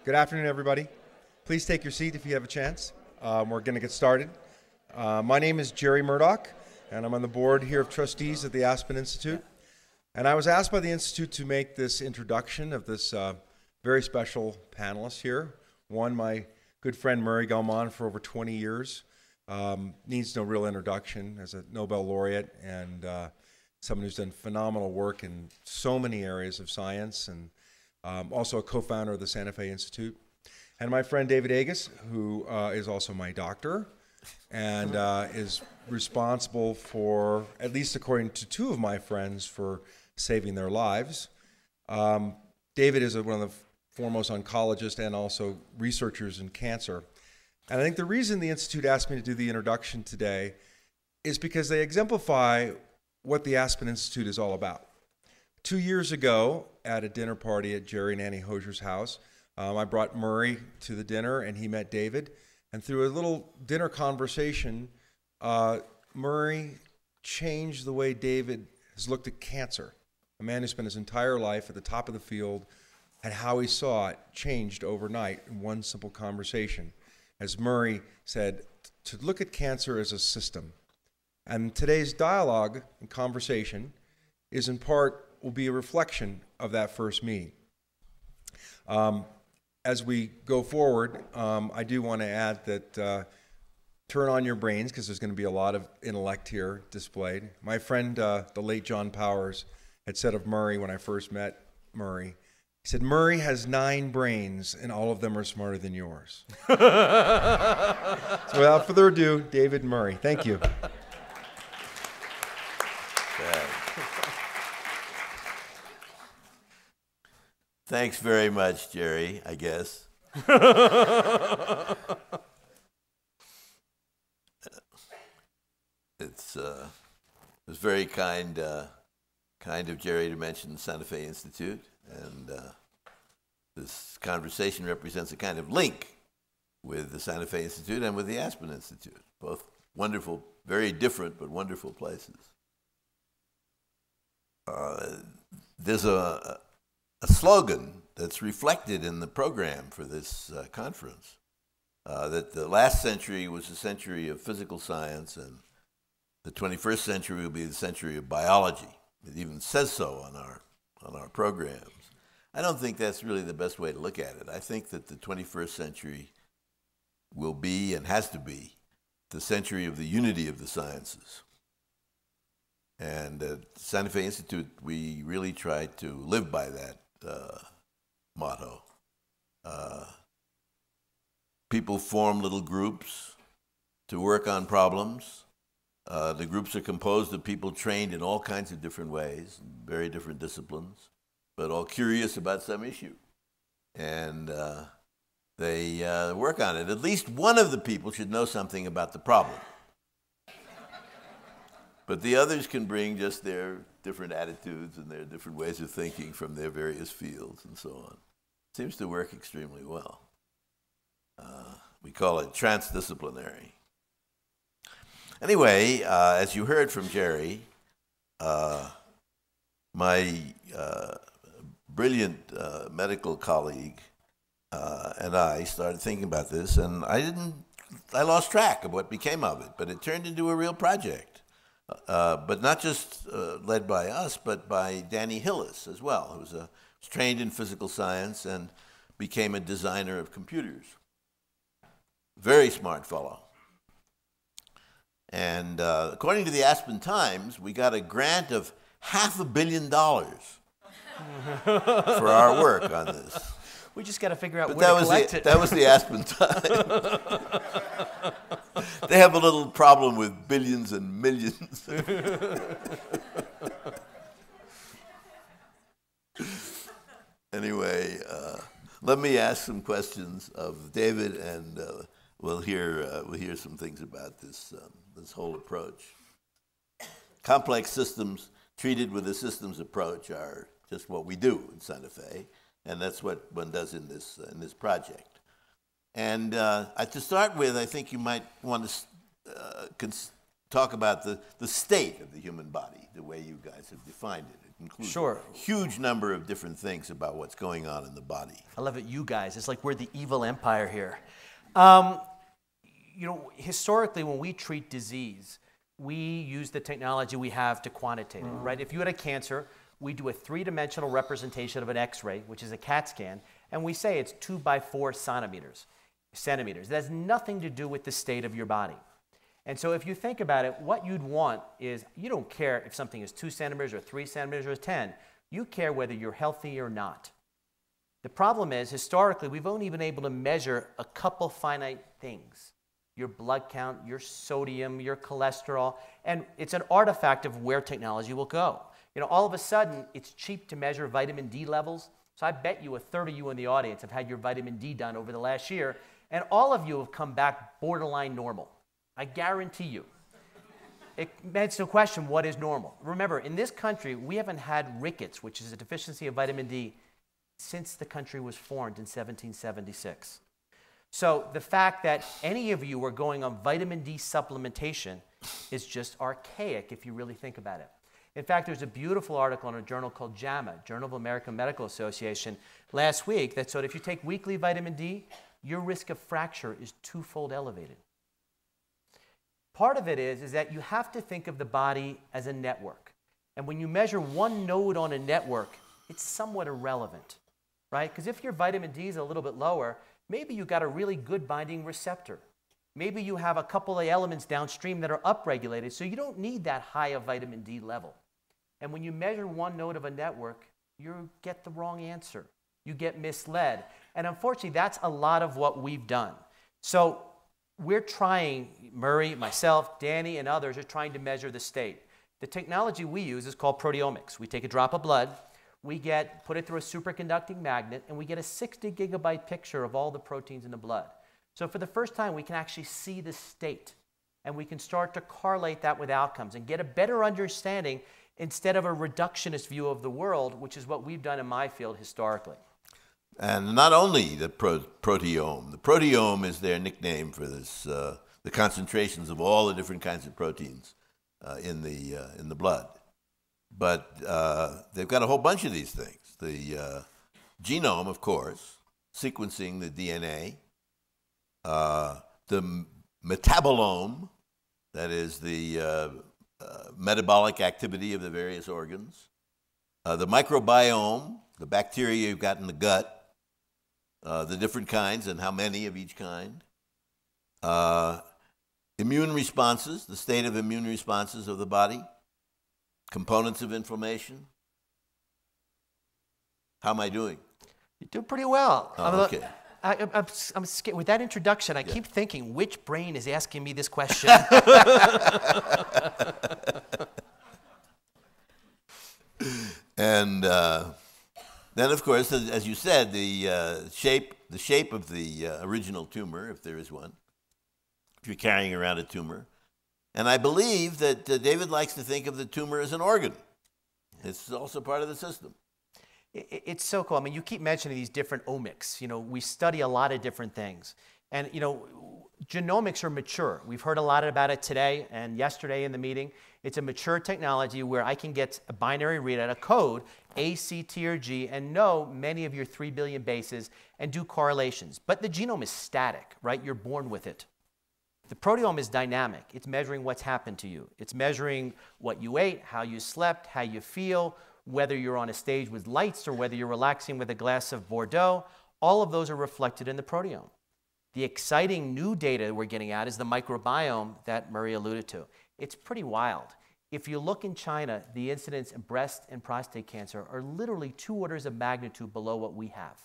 Good afternoon, everybody. Please take your seat if you have a chance. We're going to get started. My name is Jerry Murdoch, and I'm on the board here of trustees at the Aspen Institute. And I was asked by the Institute to make this introduction of this very special panelist here. One, my good friend Murray Gell-Mann for over 20 years. Needs no real introduction as a Nobel Laureate and someone who's done phenomenal work in so many areas of science, and also a co-founder of the Santa Fe Institute. And my friend David Agus, who is also my doctor and is responsible for, at least according to two of my friends, for saving their lives. David is one of the foremost oncologists and also researchers in cancer. And I think the reason the Institute asked me to do the introduction today is because they exemplify what the Aspen Institute is all about. 2 years ago, at a dinner party at Jerry and Annie Hosier's house, I brought Murray to the dinner, and he met David. And through a little dinner conversation, Murray changed the way David has looked at cancer. A man who spent his entire life at the top of the field, and how he saw it changed overnight in one simple conversation. As Murray said, to look at cancer as a system. And today's dialogue and conversation is in part, will be a reflection of that first meeting. As we go forward, I do want to add that turn on your brains, because there's going to be a lot of intellect here displayed. My friend, the late John Powers, had said of Murray when I first met Murray, he said, Murray has 9 brains, and all of them are smarter than yours. So without further ado, David and Murray. Thank you. Thanks very much, Jerry, I guess. It was very kind of Jerry to mention the Santa Fe Institute, and this conversation represents a kind of link with the Santa Fe Institute and with the Aspen Institute, both wonderful, very different, but wonderful places. There's a slogan that's reflected in the program for this conference, that the last century was a century of physical science, and the 21st century will be the century of biology. It even says so on our programs. I don't think that's really the best way to look at it. I think that the 21st century will be, and has to be, the century of the unity of the sciences. And at Santa Fe Institute, we really try to live by that motto. People form little groups to work on problems. The groups are composed of people trained in all kinds of different ways, very different disciplines, but all curious about some issue. And they work on it. At least one of the people should know something about the problem. But the others can bring just their different attitudes and their different ways of thinking from their various fields and so on. It seems to work extremely well. We call it transdisciplinary. Anyway, as you heard from Jerry, my brilliant medical colleague and I started thinking about this, and I lost track of what became of it, but it turned into a real project. But not just led by us, but by Danny Hillis as well, who was trained in physical science and became a designer of computers. Very smart fellow. And according to the Aspen Times, we got a grant of $500 million for our work on this. We just got to figure out where to collect it. That was the Aspen Times. They have a little problem with billions and millions. Anyway, let me ask some questions of David, and we'll hear some things about this whole approach. Complex systems treated with a systems approach are just what we do in Santa Fe, and that's what one does in this project. And to start with, I think you might want to talk about the state of the human body, the way you guys have defined it. includes Sure. a huge number of different things about what's going on in the body. I love it, you guys. It's like we're the evil empire here. You know, historically, when we treat disease, we use the technology we have to quantitate it, right? If you had a cancer, we do a three-dimensional representation of an X-ray, which is a CAT scan, and we say it's 2 by 4 centimeters. It has nothing to do with the state of your body. And so if you think about it, what you'd want is, you don't care if something is 2 centimeters or 3 centimeters or 10. You care whether you're healthy or not. The problem is, historically, we've only been able to measure a couple finite things. Your blood count, your sodium, your cholesterol, and it's an artifact of where technology will go. You know, all of a sudden, it's cheap to measure vitamin D levels. So I bet you a third of you in the audience have had your vitamin D done over the last year, and all of you have come back borderline normal. I guarantee you. It begs the question, what is normal? Remember, in this country, we haven't had rickets, which is a deficiency of vitamin D, since the country was formed in 1776. So the fact that any of you are going on vitamin D supplementation is just archaic if you really think about it. In fact, there's a beautiful article in a journal called JAMA, Journal of American Medical Association, last week that said if you take weekly vitamin D, your risk of fracture is twofold elevated. Part of it is that you have to think of the body as a network. And when you measure one node on a network, it's somewhat irrelevant, right? Because if your vitamin D is a little bit lower, maybe you got a really good binding receptor. Maybe you have a couple of elements downstream that are upregulated, so you don't need that high of vitamin D level. And when you measure one node of a network, you get the wrong answer. You get misled. And unfortunately, that's a lot of what we've done. So we're trying, Murray, myself, Danny, and others are trying to measure the state. The technology we use is called proteomics. We take a drop of blood, put it through a superconducting magnet, and we get a 60 gigabyte picture of all the proteins in the blood. So for the first time, we can actually see the state, and we can start to correlate that with outcomes and get a better understanding instead of a reductionist view of the world, which is what we've done in my field historically. And not only the proteome. The proteome is their nickname for this, the concentrations of all the different kinds of proteins in the blood. But they've got a whole bunch of these things. The genome, of course, sequencing the DNA. The metabolome, that is the metabolic activity of the various organs. The microbiome, the bacteria you've got in the gut. The different kinds and how many of each kind. Immune responses, the state of immune responses of the body. Components of inflammation. How am I doing? You do pretty well. Oh, okay. I'm scared. With that introduction, I keep thinking, which brain is asking me this question? And then, of course, as you said, the shape of the original tumor, if there is one, if you're carrying around a tumor. And I believe that David likes to think of the tumor as an organ. It's also part of the system. It's so cool. I mean, you keep mentioning these different omics. You know, we study a lot of different things. And, you know, genomics are mature. We've heard a lot about it today and yesterday in the meeting. It's a mature technology where I can get a binary readout, a code, A, C, T, or G, and know many of your 3 billion bases and do correlations. But the genome is static, right? You're born with it. The proteome is dynamic. It's measuring what's happened to you. It's measuring what you ate, how you slept, how you feel, whether you're on a stage with lights or whether you're relaxing with a glass of Bordeaux. All of those are reflected in the proteome. The exciting new data we're getting at is the microbiome that Murray alluded to. It's pretty wild. If you look in China, the incidence in breast and prostate cancer are literally 2 orders of magnitude below what we have.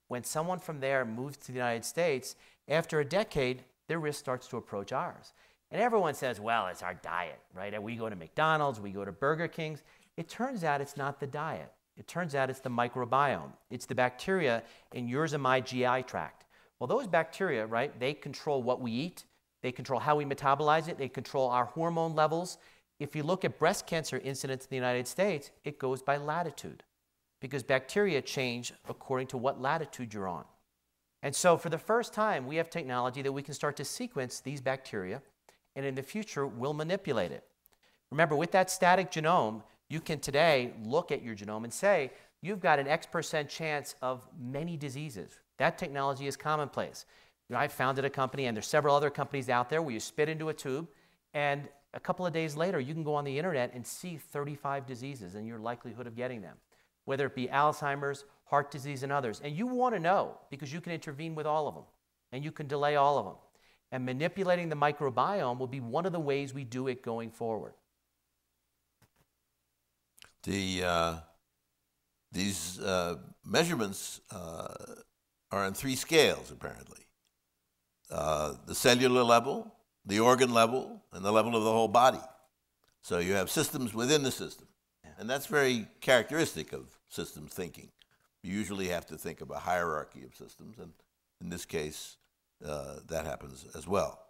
When someone from there moves to the United States, after a decade, their risk starts to approach ours. And everyone says, well, it's our diet, right? We go to McDonald's, we go to Burger King's. It turns out it's not the diet. It turns out it's the microbiome. It's the bacteria in yours and my GI tract. Well, those bacteria, right, they control what we eat. They control how we metabolize it. They control our hormone levels. If you look at breast cancer incidence in the United States, it goes by latitude because bacteria change according to what latitude you're on. And so for the first time, we have technology that we can start to sequence these bacteria, and in the future, we'll manipulate it. Remember, with that static genome, You can today look at your genome and say, you've got an X% chance of many diseases. That technology is commonplace. I founded a company, and there's several other companies out there where you spit into a tube, and a couple of days later, you can go on the internet and see 35 diseases and your likelihood of getting them, whether it be Alzheimer's, heart disease, and others. And you want to know because you can intervene with all of them, and you can delay all of them. And manipulating the microbiome will be one of the ways we do it going forward. These measurements are on 3 scales, apparently. The cellular level, the organ level, and the level of the whole body. So you have systems within the system. And that's very characteristic of systems thinking. You usually have to think of a hierarchy of systems, and in this case, that happens as well.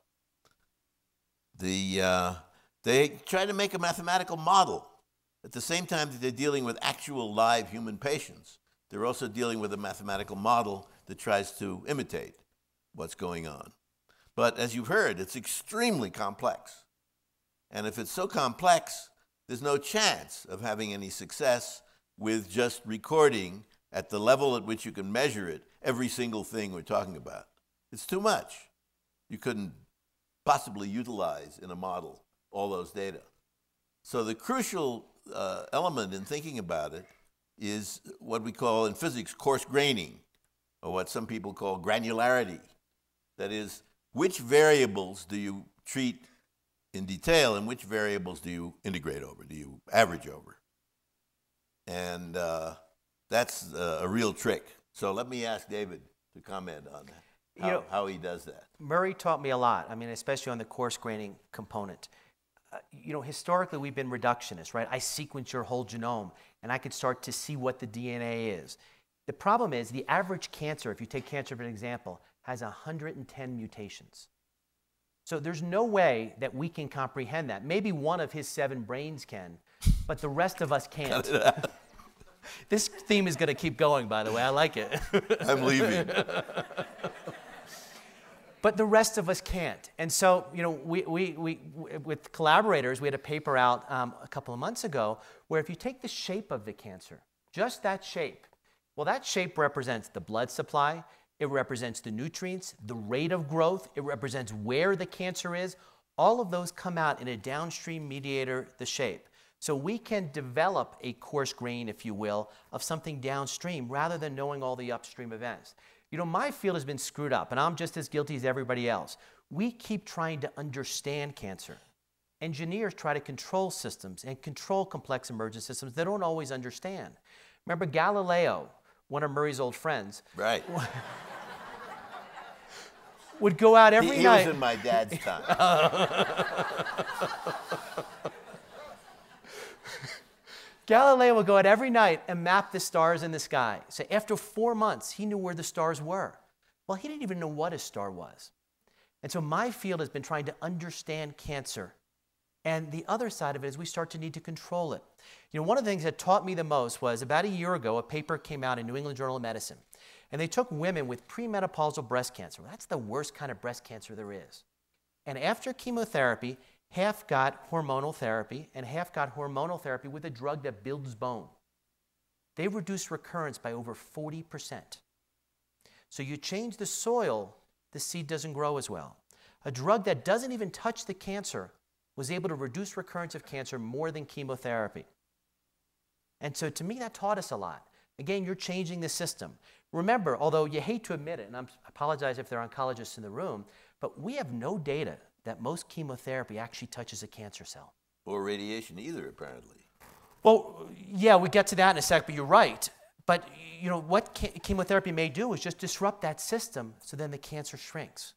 They try to make a mathematical model. At the same time that they're dealing with actual live human patients, they're also dealing with a mathematical model that tries to imitate what's going on. But as you've heard, it's extremely complex. And if it's so complex, there's no chance of having any success with just recording at the level at which you can measure it, every single thing we're talking about. It's too much. You couldn't possibly utilize in a model all those data. So the crucial element in thinking about it is what we call in physics coarse graining, or what some people call granularity. That is, which variables do you treat in detail and which variables do you integrate over, do you average over? And that's a real trick. So let me ask David to comment on that, how he does that. Murray taught me a lot, especially on the coarse graining component. Historically we've been reductionists, right? I sequence your whole genome and I could start to see what the DNA is. The problem is the average cancer, if you take cancer as an example, has 110 mutations. So there's no way that we can comprehend that. Maybe one of his 7 brains can, but the rest of us can't. This theme is going to keep going, by the way. I like it. I'm leaving. But the rest of us can't. And so, we with collaborators, we had a paper out a couple of months ago where if you take the shape of the cancer, just that shape, well, that shape represents the blood supply, it represents the nutrients, the rate of growth, it represents where the cancer is. All of those come out in a downstream mediator, the shape. So we can develop a coarse grain, if you will, of something downstream rather than knowing all the upstream events. My field has been screwed up, and I'm just as guilty as everybody else. We keep trying to understand cancer. Engineers try to control systems and control complex emergent systems they don't always understand. Remember Galileo, one of Murray's old friends. Right. Would go out every night. He was in my dad's time. Galileo would go out every night and map the stars in the sky. So after 4 months, he knew where the stars were. Well, he didn't even know what a star was. And so my field has been trying to understand cancer. And the other side of it is we start to need to control it. One of the things that taught me the most was about a year ago, a paper came out in New England Journal of Medicine. And they took women with premenopausal breast cancer. Well, that's the worst kind of breast cancer there is. And after chemotherapy, half got hormonal therapy and half got hormonal therapy with a drug that builds bone. They reduced recurrence by over 40%. So you change the soil, the seed doesn't grow as well. A drug that doesn't even touch the cancer was able to reduce recurrence of cancer more than chemotherapy. And so to me, that taught us a lot. Again, you're changing the system. Remember, although you hate to admit it, and I apologize if there are oncologists in the room, but we have no data that most chemotherapy actually touches a cancer cell. Or radiation either, apparently. Well, yeah, we get to that in a sec, but you're right. But what chemotherapy may do is just disrupt that system so then the cancer shrinks.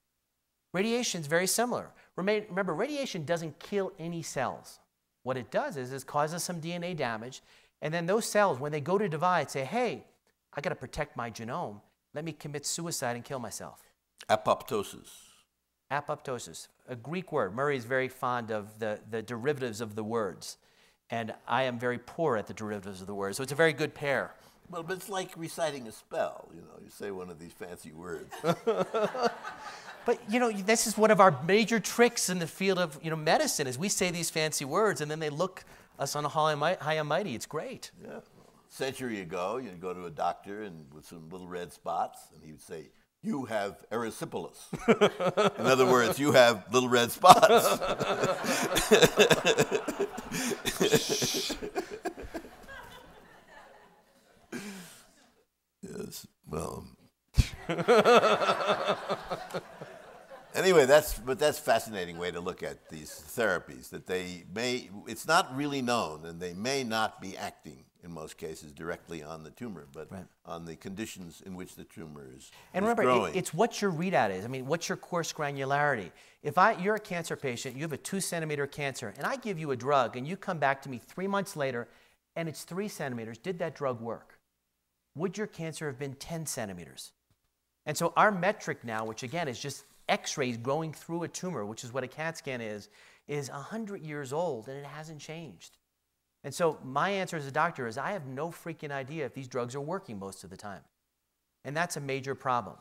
Radiation is very similar. Remember, radiation doesn't kill any cells. What it does is it causes some DNA damage, and then those cells, when they go to divide, say, hey, I got to protect my genome. Let me commit suicide and kill myself. Apoptosis. Apoptosis, a Greek word. Murray is very fond of the derivatives of the words, and I am very poor at the derivatives of the words, so it's a very good pair. Well, but it's like reciting a spell, you say one of these fancy words. But, this is one of our major tricks in the field of, medicine, is we say these fancy words, and then they look us on High and Mighty. It's great. Yeah. A century ago, you'd go to a doctor and with some little red spots, and he would say, "You have erysipelas." In other words, you have little red spots. Yes. Well. Anyway, that's a fascinating way to look at these therapies, that it's not really known, and they may not be acting in most cases directly on the tumor, but on the conditions in which the tumor is remember, growing. It's what your readout is. I mean, what's your coarse granularity? If you're a cancer patient, you have a 2-centimeter cancer, and I give you a drug, and you come back to me 3 months later, and it's 3 centimeters, did that drug work? Would your cancer have been 10 centimeters? And so our metric now, which again is just X-rays going through a tumor, which is what a CAT scan is 100 years old, and it hasn't changed. And so my answer as a doctor is I have no freaking idea if these drugs are working most of the time. And that's a major problem.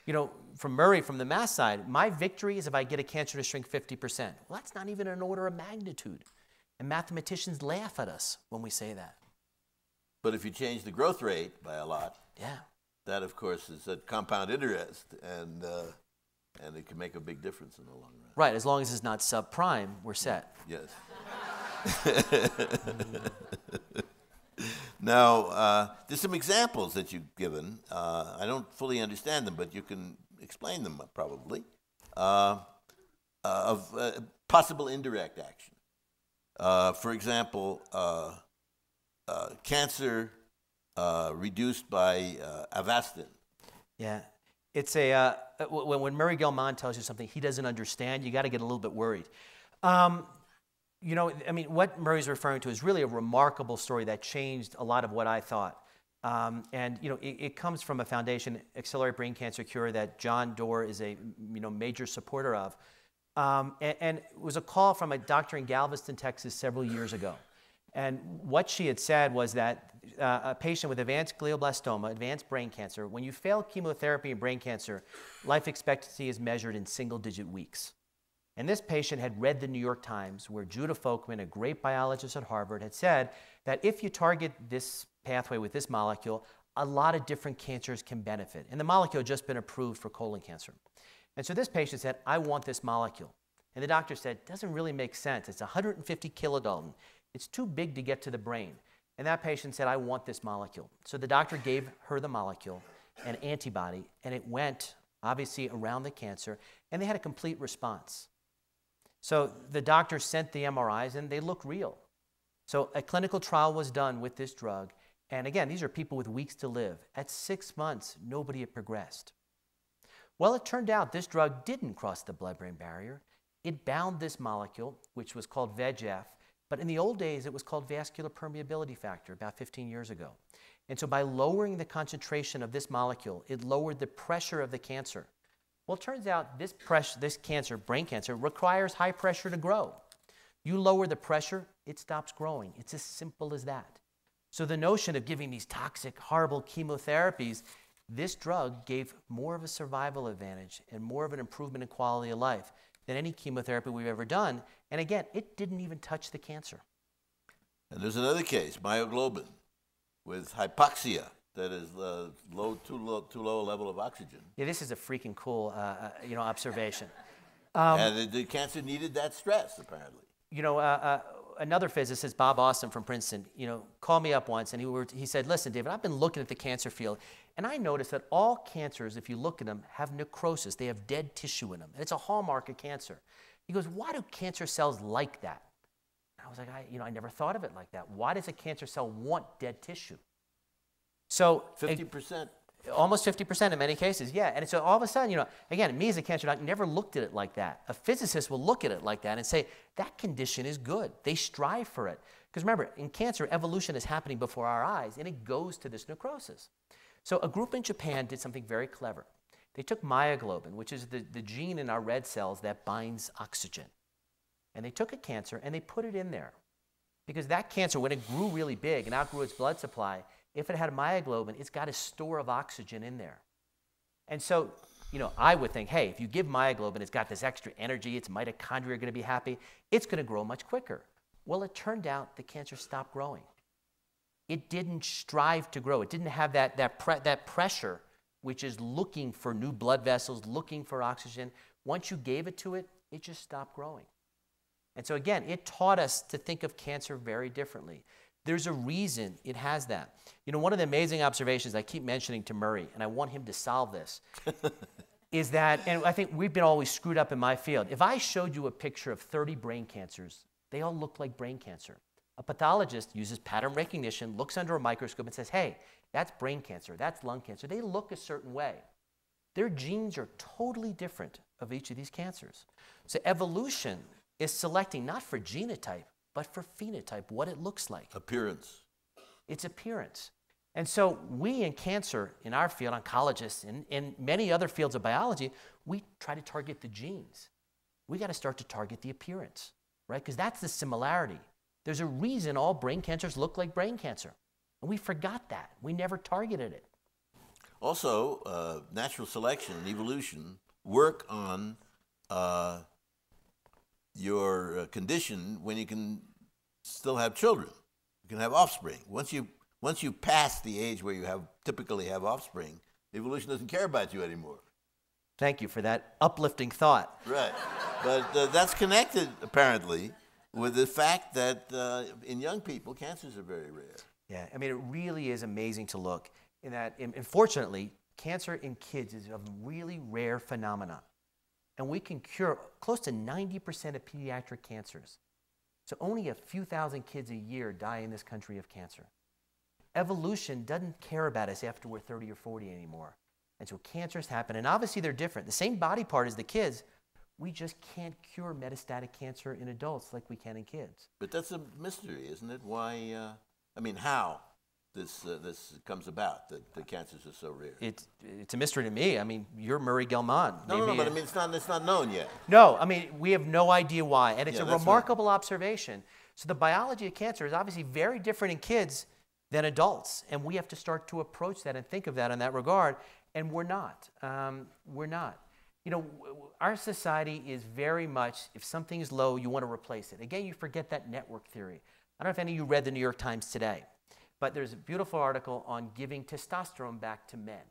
You know, from Murray, from the math side, my victory is if I get a cancer to shrink 50%. Well, that's not even an order of magnitude. And mathematicians laugh at us when we say that. But if you change the growth rate by a lot, that, of course, is a compound interest, and it can make a big difference in the long run. Right, as long as it's not subprime, we're set. Yes. Now, there's some examples that you've given. I don't fully understand them, but you can explain them probably, of possible indirect action. For example, cancer reduced by Avastin. Yeah. It's when Murray Gell-Mann tells you something he doesn't understand, you got to get a little bit worried. You know, I mean, what Murray's referring to is really a remarkable story that changed a lot of what I thought. And, you know, it comes from a foundation, Accelerate Brain Cancer Cure, that John Doerr is a, major supporter of. And it was a call from a doctor in Galveston, Texas, several years ago. And what she had said was that a patient with advanced glioblastoma, advanced brain cancer, when you fail chemotherapy and brain cancer, life expectancy is measured in single-digit weeks. And this patient had read the New York Times, where Judah Folkman, a great biologist at Harvard, had said that if you target this pathway with this molecule, a lot of different cancers can benefit. And the molecule had just been approved for colon cancer. And so this patient said, I want this molecule. And the doctor said, it doesn't really make sense. It's 150 kilodalton. It's too big to get to the brain. And that patient said, I want this molecule. So the doctor gave her the molecule, an antibody, and it went, obviously, around the cancer, and they had a complete response. So the doctor sent the MRIs, and they look real. So a clinical trial was done with this drug. And again, these are people with weeks to live. At 6 months, nobody had progressed. Well, it turned out this drug didn't cross the blood-brain barrier. It bound this molecule, which was called VEGF. But in the old days, it was called vascular permeability factor about 15 years ago. And so by lowering the concentration of this molecule, it lowered the pressure of the cancer. Well, it turns out this cancer, brain cancer, requires high pressure to grow. You lower the pressure, it stops growing. It's as simple as that. So the notion of giving these toxic, horrible chemotherapies, this drug gave more of a survival advantage and more of an improvement in quality of life than any chemotherapy we've ever done. And again, it didn't even touch the cancer. And there's another case, Bioglobin, with hypoxia. That is too low a level of oxygen. Yeah, this is a freaking cool, observation. And the cancer needed that stress, apparently. Another physicist, Bob Austin from Princeton, called me up once, and he said, listen, David, I've been looking at the cancer field, and I noticed that all cancers, if you look at them, have necrosis. They have dead tissue in them, and it's a hallmark of cancer. He goes, why do cancer cells like that? And I was like, I never thought of it like that. Why does a cancer cell want dead tissue? So 50%. Almost 50% in many cases, yeah. And so all of a sudden, again, me as a cancer doctor never looked at it like that. A physicist will look at it like that and say, that condition is good. They strive for it. Because remember, in cancer, evolution is happening before our eyes, and it goes to this necrosis. So a group in Japan did something very clever. They took myoglobin, which is the gene in our red cells that binds oxygen. And they took a cancer, and they put it in there. Because that cancer, when it grew really big and outgrew its blood supply, if it had myoglobin, it's got a store of oxygen in there. And so, I would think, hey, if you give myoglobin, it's got this extra energy, its mitochondria are going to be happy, it's going to grow much quicker. Well, it turned out the cancer stopped growing. It didn't strive to grow. It didn't have that pressure, which is looking for new blood vessels, looking for oxygen. Once you gave it to it, it just stopped growing. And so again, it taught us to think of cancer very differently. There's a reason it has that. You know, one of the amazing observations I keep mentioning to Murray, and I want him to solve this, is that, and I think we've been always screwed up in my field. If I showed you a picture of 30 brain cancers, they all look like brain cancer. A pathologist uses pattern recognition, looks under a microscope and says, hey, that's brain cancer, that's lung cancer. They look a certain way. Their genes are totally different of each of these cancers. So evolution is selecting not for genotype, but for phenotype, what it looks like. Appearance. It's appearance. And so we in cancer, in our field, oncologists, and in many other fields of biology, we try to target the genes. We got to start to target the appearance, right? Because that's the similarity. There's a reason all brain cancers look like brain cancer. And we forgot that. We never targeted it. Also, natural selection and evolution work on your condition when you can still have children. You can have offspring. Once you pass the age where you typically have offspring, evolution doesn't care about you anymore. Thank you for that uplifting thought. Right. But that's connected, apparently, with the fact that in young people, cancers are very rare. Yeah, I mean, it really is amazing to look in that, unfortunately, cancer in kids is a really rare phenomenon. And we can cure close to 90% of pediatric cancers. So only a few thousand kids a year die in this country of cancer. Evolution doesn't care about us after we're 30 or 40 anymore. And so cancers happen, and obviously they're different. The same body part as the kids, we just can't cure metastatic cancer in adults like we can in kids. But that's a mystery, isn't it? Why, how this comes about, that the cancers are so rare. It's a mystery to me. I mean, you're Murray Gell-Mann. No, but I mean, it's not known yet. No, I mean, we have no idea why. And it's a that's remarkable observation. So the biology of cancer is obviously very different in kids than adults. And we have to start to approach that and think of that in that regard. And we're not. We're not. You know, our society is very much, if something is low, you want to replace it. Again, you forget that network theory. I don't know if any of you read the New York Times today, but there's a beautiful article on giving testosterone back to men.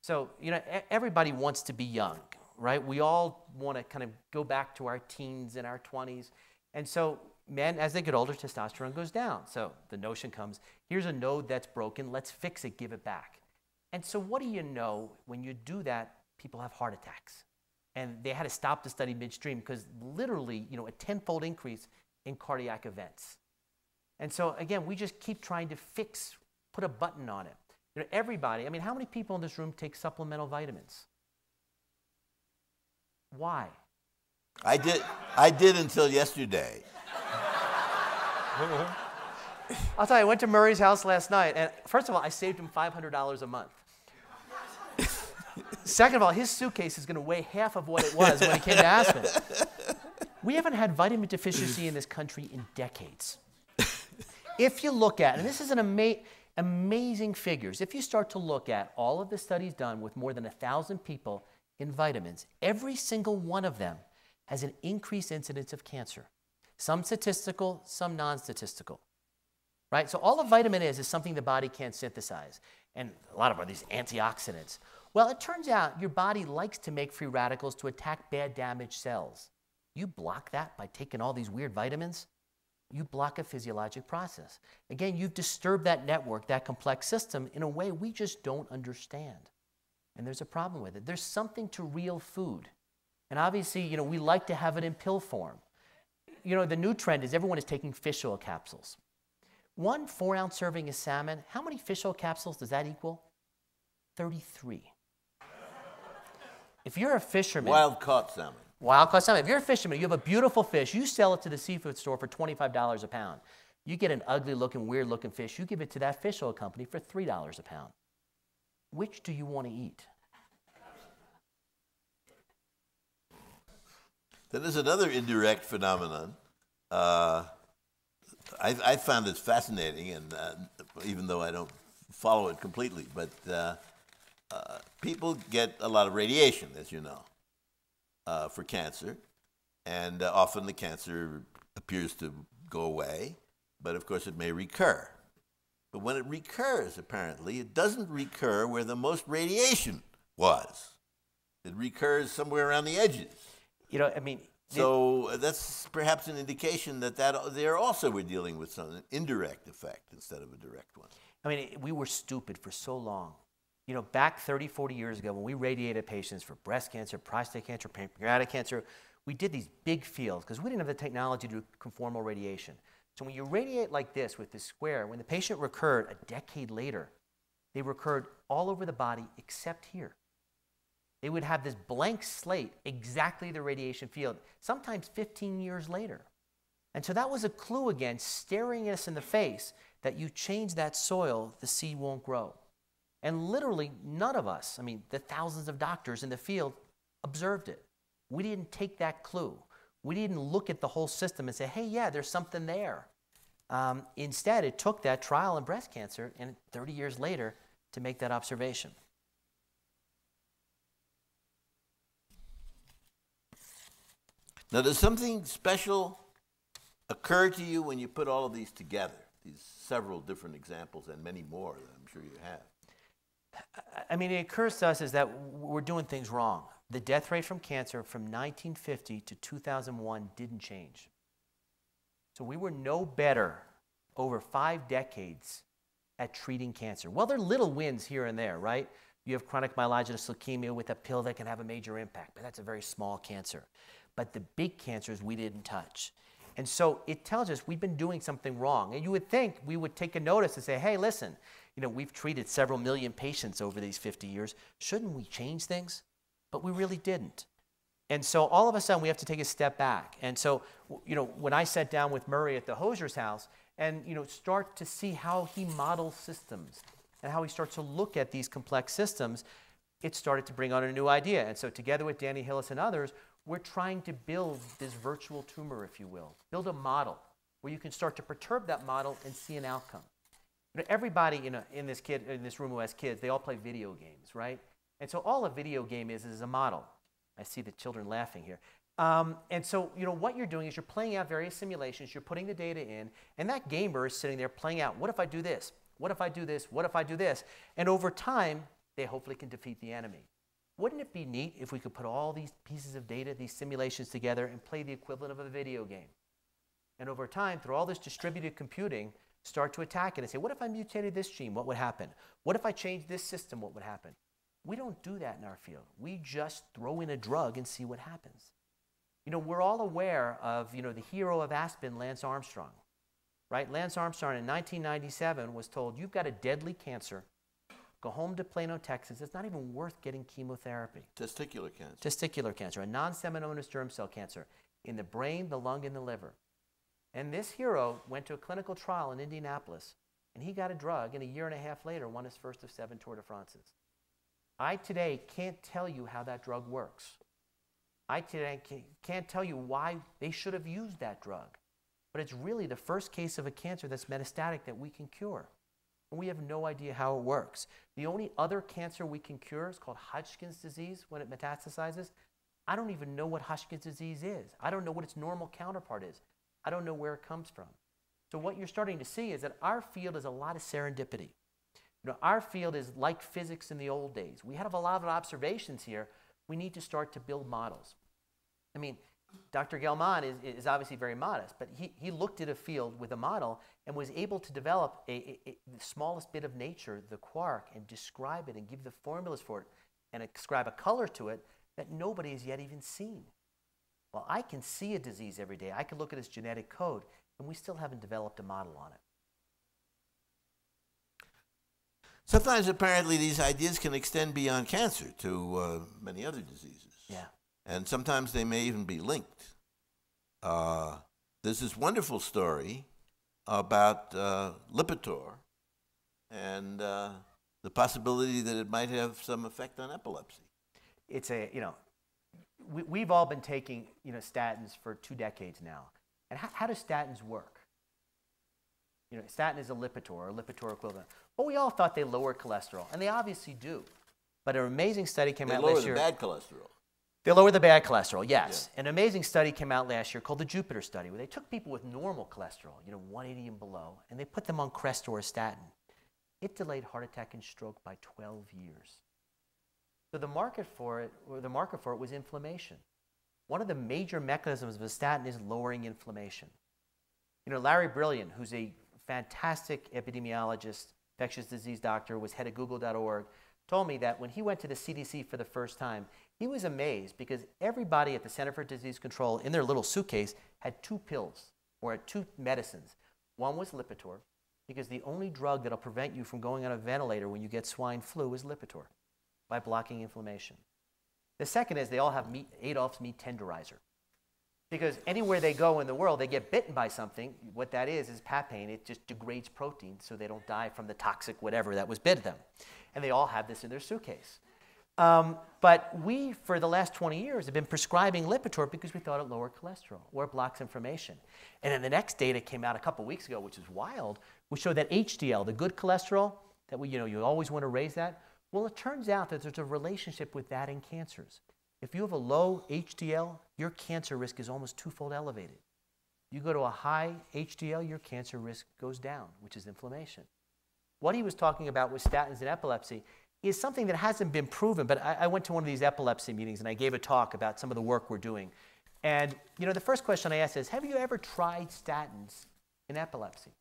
So, you know, everybody wants to be young, right? We all want to kind of go back to our teens and our 20s. And so men, as they get older, testosterone goes down. So the notion comes, here's a node that's broken, let's fix it, give it back. And so what do you know? When you do that, people have heart attacks. And they had to stop the study midstream because literally, you know, a 10-fold increase in cardiac events. And so again, we just keep trying to put a button on it. You know, everybody, I mean, how many people in this room take supplemental vitamins? Why? I did until yesterday. I'll tell you, I went to Murray's house last night, and first of all, I saved him $500 a month. Second of all, his suitcase is going to weigh half of what it was when he came to Aspen. We haven't had vitamin deficiency in this country in decades. If you look at, and this is an amazing figures, if you start to look at all of the studies done with more than 1,000 people in vitamins, every single one of them has an increased incidence of cancer. Some statistical, some non-statistical. Right? So all a vitamin is something the body can't synthesize. And a lot of them are these antioxidants. Well, it turns out your body likes to make free radicals to attack bad damaged cells. You block that by taking all these weird vitamins, you block a physiologic process. Again, you've disturbed that network, that complex system, in a way we just don't understand. And there's a problem with it. There's something to real food. And obviously, you know, we like to have it in pill form. You know, the new trend is everyone is taking fish oil capsules. 1 4-ounce serving of salmon, how many fish oil capsules does that equal? 33. If you're a fisherman... Wild-caught salmon. Wild-caught salmon. If you're a fisherman, you have a beautiful fish, you sell it to the seafood store for $25 a pound. You get an ugly-looking, weird-looking fish, you give it to that fish oil company for $3 a pound. Which do you want to eat? Then there's another indirect phenomenon. I found it fascinating, and even though I don't follow it completely, but people get a lot of radiation, as you know, for cancer, and often the cancer appears to go away, but of course it may recur. But when it recurs, apparently, it doesn't recur where the most radiation was. It recurs somewhere around the edges. So that's perhaps an indication that there also we're dealing with an indirect effect instead of a direct one. We were stupid for so long. Back 30, 40 years ago, when we radiated patients for breast cancer, prostate cancer, pancreatic cancer, we did these big fields because we didn't have the technology to do conformal radiation. So when you radiate like this with this square, when the patient recurred a decade later, they recurred all over the body except here. They would have this blank slate, exactly the radiation field, sometimes 15 years later. And so that was a clue again, staring us in the face, that you change that soil, the seed won't grow. And literally none of us, the thousands of doctors in the field, observed it. We didn't take that clue. We didn't look at the whole system and say, hey, yeah, there's something there. Instead, it took that trial in breast cancer and 30 years later to make that observation. Now, does something special occur to you when you put all of these together, these several different examples and many more that I'm sure you have? It occurs to us is that we're doing things wrong. The death rate from cancer from 1950 to 2001 didn't change. So we were no better over 5 decades at treating cancer. Well, there are little wins here and there, right? You have chronic myelogenous leukemia with a pill that can have a major impact, but that's a very small cancer. But the big cancers we didn't touch. And so it tells us we've been doing something wrong. And you would think we would take a notice and say, hey, listen, we've treated several million patients over these 50 years. Shouldn't we change things? But we really didn't. And so all of a sudden we have to take a step back. And so, when I sat down with Murray at the Hosier's house and, start to see how he models systems and how he starts to look at these complex systems, it started to bring on a new idea. And so together with Danny Hillis and others, we're trying to build this virtual tumor, if you will, build a model where you can start to perturb that model and see an outcome. Everybody in this room who has kids, they all play video games, right? And so all a video game is a model. I see the children laughing here. And so, what you're doing is you're playing out various simulations, you're putting the data in, and that gamer is sitting there playing out, what if I do this? What if I do this? What if I do this? And over time, they hopefully can defeat the enemy. Wouldn't it be neat if we could put all these pieces of data, these simulations together and play the equivalent of a video game? And over time, through all this distributed computing, start to attack it and say, what if I mutated this gene? What would happen? What if I changed this system? What would happen? We don't do that in our field. We just throw in a drug and see what happens. We're all aware of, the hero of Aspen, Lance Armstrong, right? Lance Armstrong in 1997 was told, you've got a deadly cancer. Go home to Plano, Texas. It's not even worth getting chemotherapy. Testicular cancer. Testicular cancer, a non-seminomatous germ cell cancer in the brain, the lung, and the liver. And this hero went to a clinical trial in Indianapolis, and he got a drug, and a year and a half later won his first of 7 Tour de France's. I today can't tell you how that drug works. I today can't tell you why they should have used that drug. But it's really the first case of a cancer that's metastatic that we can cure. And we have no idea how it works. The only other cancer we can cure is called Hodgkin's disease when it metastasizes. I don't even know what Hodgkin's disease is. I don't know what its normal counterpart is. I don't know where it comes from. So what you're starting to see is that our field is a lot of serendipity. Our field is like physics in the old days. We have a lot of observations here. We need to start to build models. Dr. Gell-Mann is obviously very modest, but he looked at a field with a model and was able to develop the smallest bit of nature, the quark, and describe it and give the formulas for it and ascribe a color to it that nobody has yet even seen. Well, I can see a disease every day. I can look at its genetic code, and we still haven't developed a model on it. Sometimes, apparently, these ideas can extend beyond cancer to many other diseases. Yeah. And sometimes they may even be linked. There's this wonderful story about lipitor and the possibility that it might have some effect on epilepsy. It's we've all been taking, statins for 2 decades now. And how do statins work? Statin is a lipitor, or lipitor equivalent. Well, we all thought they lowered cholesterol, and they obviously do. But an amazing study came out last year. They lower the bad cholesterol. They lower the bad cholesterol, yes. Yeah. An amazing study came out last year called the Jupiter study, where they took people with normal cholesterol, 180 and below, and they put them on Crestor or statin. It delayed heart attack and stroke by 12 years. So the market for it was inflammation. One of the major mechanisms of a statin is lowering inflammation. Larry Brilliant, who's a fantastic epidemiologist, infectious disease doctor, was head of Google.org, told me that when he went to the CDC for the first time, he was amazed because everybody at the Center for Disease Control in their little suitcase had 2 pills or had 2 medicines. One was Lipitor, because the only drug that'll prevent you from going on a ventilator when you get swine flu is Lipitor, by blocking inflammation. The second is they all have Adolph's meat tenderizer. Because anywhere they go in the world, they get bitten by something. What that is papain. It just degrades protein so they don't die from the toxic whatever that was bit them. And they all have this in their suitcase. But we, for the last 20 years, have been prescribing Lipitor because we thought it lowered cholesterol or it blocks inflammation. And then the next data came out a couple weeks ago, which is wild, which showed that HDL, the good cholesterol, that you always want to raise that. Well, it turns out that there's a relationship with that in cancers. If you have a low HDL, your cancer risk is almost 2-fold elevated. You go to a high HDL, your cancer risk goes down, which is inflammation. What he was talking about with statins and epilepsy is something that hasn't been proven, but I went to one of these epilepsy meetings and I gave a talk about some of the work we're doing. And the first question I asked is, have you ever tried statins in epilepsy?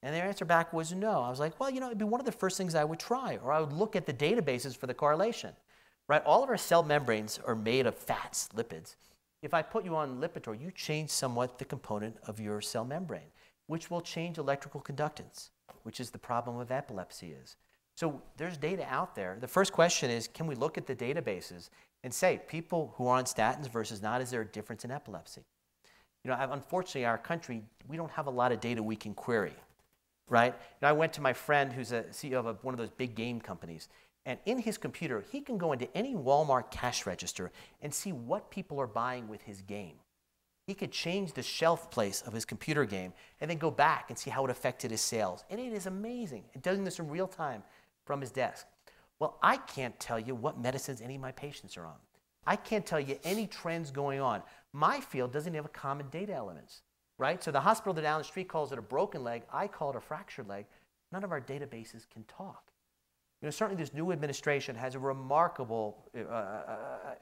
And their answer back was no. I was like, well, it'd be one of the first things I would try, or I would look at the databases for the correlation. Right? All of our cell membranes are made of fats, lipids. If I put you on Lipitor, you change somewhat the component of your cell membrane, which will change electrical conductance, which is the problem with epilepsy is. So there's data out there. The first question is, can we look at the databases and say, people who are on statins versus not, is there a difference in epilepsy? Unfortunately, our country, we don't have a lot of data we can query, right? I went to my friend who's a CEO of one of those big game companies, and in his computer, he can go into any Walmart cash register and see what people are buying with his game. He could change the shelf place of his computer game and then go back and see how it affected his sales. And it is amazing. And doing this in real time from his desk. Well, I can't tell you what medicines any of my patients are on. I can't tell you any trends going on. My field doesn't have a common data elements, right? So the hospital down the street calls it a broken leg. I call it a fractured leg. None of our databases can talk. Certainly this new administration has a remarkable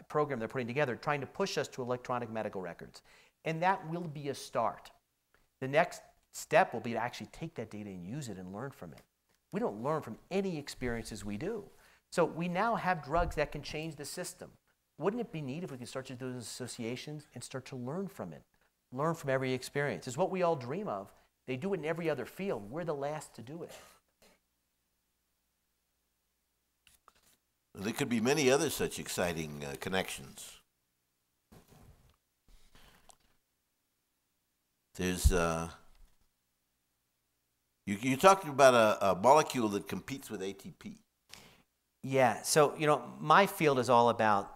program they're putting together trying to push us to electronic medical records. And that will be a start. The next step will be to actually take that data and use it and learn from it. We don't learn from any experiences we do. So we now have drugs that can change the system. Wouldn't it be neat if we could start to do those associations and start to learn from it? Learn from every experience. It's what we all dream of. They do it in every other field. We're the last to do it. There could be many other such exciting connections. There's, you talked about a molecule that competes with ATP. Yeah, so, my field is all about,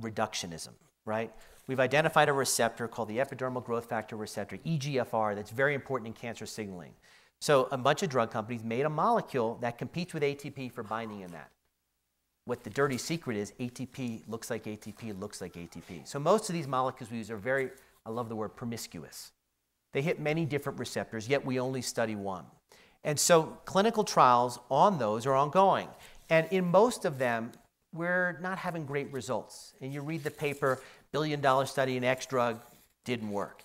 reductionism, right? We've identified a receptor called the epidermal growth factor receptor, EGFR, that's very important in cancer signaling. So a bunch of drug companies made a molecule that competes with ATP for binding in that. What the dirty secret is, ATP looks like ATP looks like ATP. So most of these molecules we use are very, I love the word promiscuous. They hit many different receptors, yet we only study one. And so clinical trials on those are ongoing. And in most of them, we're not having great results. And you read the paper, billion-dollar study in X drug, didn't work.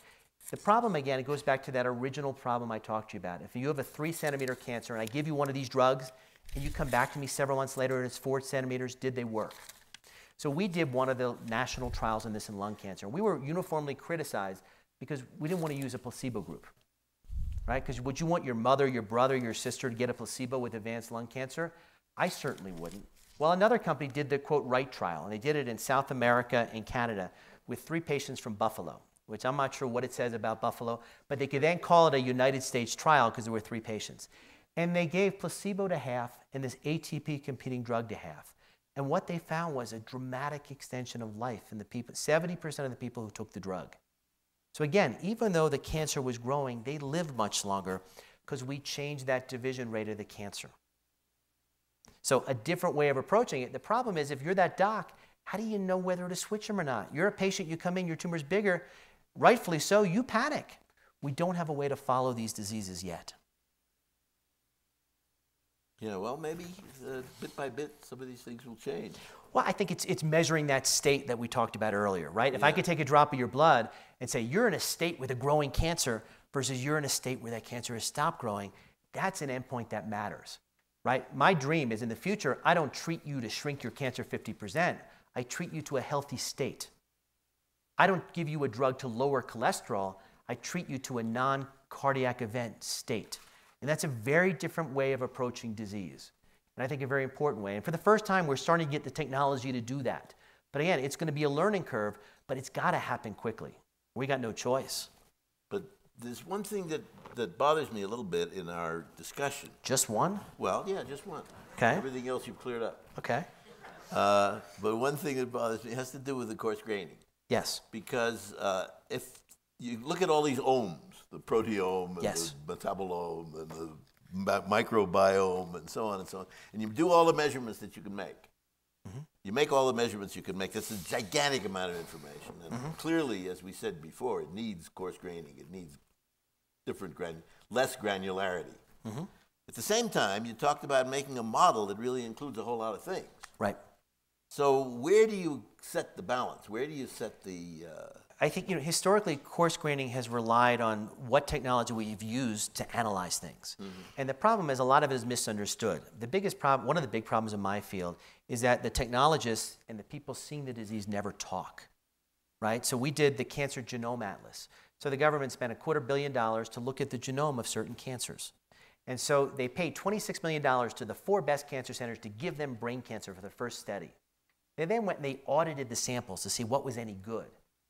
The problem, again, it goes back to that original problem I talked to you about. If you have a 3-centimeter cancer and I give you one of these drugs, and you come back to me several months later and it's 4 centimeters, did they work? So we did one of the national trials on this in lung cancer. We were uniformly criticized because we didn't want to use a placebo group, right? Because would you want your mother, your brother, your sister to get a placebo with advanced lung cancer? I certainly wouldn't. Well, another company did the, quote, right trial, and they did it in South America and Canada with 3 patients from Buffalo, which I'm not sure what it says about Buffalo, but they could then call it a United States trial because there were 3 patients. And they gave placebo to half and this ATP-competing drug to half. And what they found was a dramatic extension of life in the people, 70% of the people who took the drug. So again, even though the cancer was growing, they lived much longer because we changed that division rate of the cancer. So a different way of approaching it. The problem is if you're that doc, How do you know whether to switch them or not? You're a patient, you come in, your tumor's bigger, rightfully so, you panic. We don't have a way to follow these diseases yet. Yeah, well, maybe bit by bit, some of these things will change. Well, I think it's measuring that state that we talked about earlier, right? If I Yeah. could take a drop of your blood and say, you're in a state with a growing cancer versus you're in a state where that cancer has stopped growing, that's an endpoint that matters, right? My dream is in the future, I don't treat you to shrink your cancer 50%. I treat you to a healthy state. I don't give you a drug to lower cholesterol. I treat you to a non-cardiac event state. And that's a very different way of approaching disease. And I think a very important way. And for the first time, we're starting to get the technology to do that. But again, it's going to be a learning curve, but it's got to happen quickly. We got no choice. But there's one thing that bothers me a little bit in our discussion. Just one? Well, yeah, just one. Okay. Everything else you've cleared up. Okay. But one thing that bothers me has to do with the coarse graining. Yes. Because if you look at all these ohms, the proteome and Yes. the metabolome and the microbiome and so on, and you do all the measurements that you can make. Mm-hmm. You make all the measurements you can make. That's a gigantic amount of information. And clearly, as we said before, it needs coarse graining. It needs less granularity. At the same time, you talked about making a model that really includes a whole lot of things. Right. So where do you set the balance? Where do you set the... I think, historically, coarse graining has relied on what technology we've used to analyze things. And the problem is a lot of it is misunderstood. The biggest problem, one of the big problems in my field, is that the technologists and the people seeing the disease never talk, right? So we did the Cancer Genome Atlas. So the government spent $250 million to look at the genome of certain cancers. And so they paid $26 million to the 4 best cancer centers to give them brain cancer for the first study. They then went and they audited the samples to see what was any good.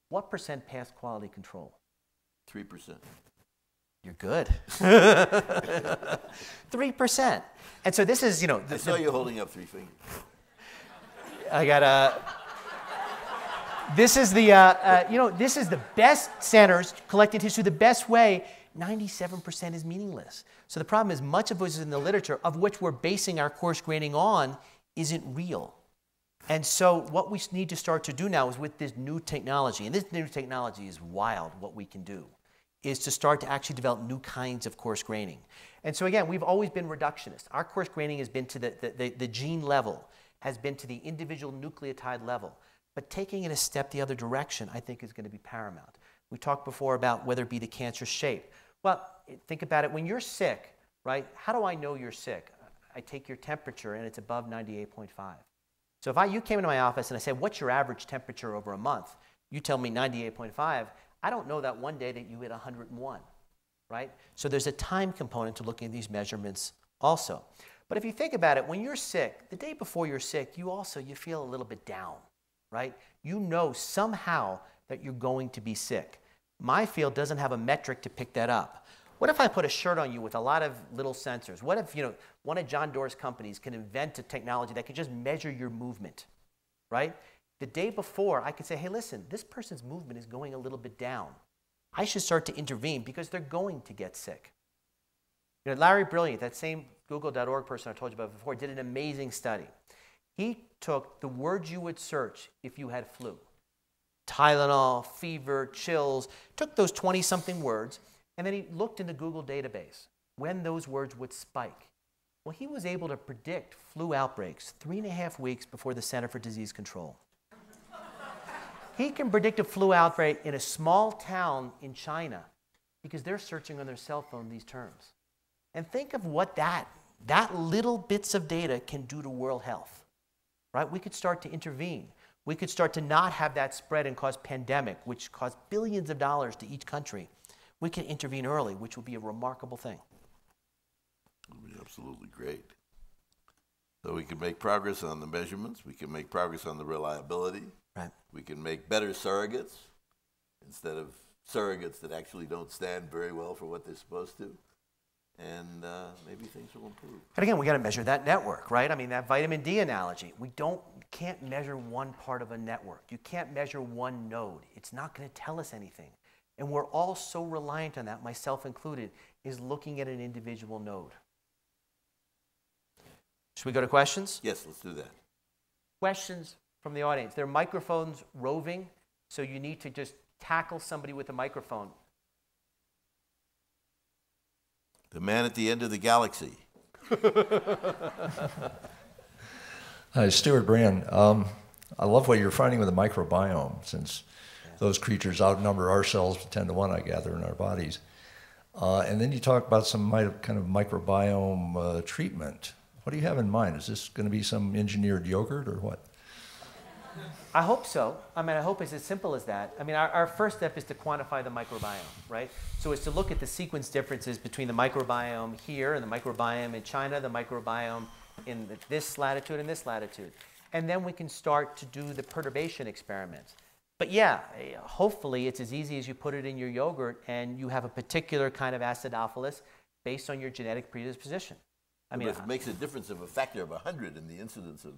What percent passed quality control? 3%. You're good. 3%. And so this is, I saw you holding up 3 fingers. I got this is the, this is the best centers collecting tissue the best way. 97% is meaningless. So the problem is much of what is in the literature, of which we're basing our coarse graining on, isn't real. And so what we need to start to do now is with this new technology, and this new technology is wild what we can do, is to start to actually develop new kinds of coarse graining. And so again, we've always been reductionist. Our coarse graining has been to the gene level, has been to the individual nucleotide level. But taking it a step the other direction, I think, is going to be paramount. We talked before about whether it be the cancer shape. Well, think about it. When you're sick, right, how do I know you're sick? I take your temperature, and it's above 98.5. So if you came into my office and I said, what's your average temperature over a month? You tell me 98.5. I don't know that one day that you hit 101, right? So there's a time component to looking at these measurements also. But if you think about it, when you're sick, the day before you're sick, you feel a little bit down, right? You know somehow that you're going to be sick. My field doesn't have a metric to pick that up. What if I put a shirt on you with a lot of little sensors? What if, one of John Doerr's companies can invent a technology that can just measure your movement, right? The day before, I could say, hey, listen, this person's movement is going a little bit down. I should start to intervene because they're going to get sick. Larry Brilliant, that same Google.org person I told you about before, did an amazing study. He took the words you would search if you had flu. Tylenol, fever, chills, took those 20-something words, and then he looked in the Google database when those words would spike. Well, he was able to predict flu outbreaks 3.5 weeks before the Center for Disease Control. He can predict a flu outbreak in a small town in China because they're searching on their cell phone these terms. And think of what that little bits of data can do to world health, right? We could start to intervene. We could start to not have that spread and cause pandemic, which costs billions of dollars to each country. We can intervene early, which would be a remarkable thing. It would be absolutely great. So we can make progress on the measurements. We can make progress on the reliability. Right. We can make better surrogates instead of surrogates that actually don't stand very well for what they're supposed to. And maybe things will improve. But again, we got to measure that network, right? I mean, that vitamin D analogy. We can't measure one part of a network. You can't measure one node. It's not going to tell us anything. And we're all so reliant on that, myself included, is looking at an individual node. Should we go to questions? Yes, let's do that. Questions from the audience. There are microphones roving, so you need to just tackle somebody with a microphone. The man at the end of the galaxy. Hi, Stuart Brand. I love what you're finding with the microbiome, since those creatures outnumber our cells 10 to 1, I gather, in our bodies. And then you talk about some kind of microbiome treatment. What do you have in mind? Is this going to be some engineered yogurt or what? I hope so. I mean, I hope it's as simple as that. I mean, our first step is to quantify the microbiome, right? So it's to look at the sequence differences between the microbiome here and the microbiome in China, the microbiome in this latitude and this latitude. And then we can start to do the perturbation experiments. But yeah, hopefully it's as easy as you put it in your yogurt and you have a particular kind of acidophilus based on your genetic predisposition. I mean, but if it makes a difference of a factor of 100 in the incidence of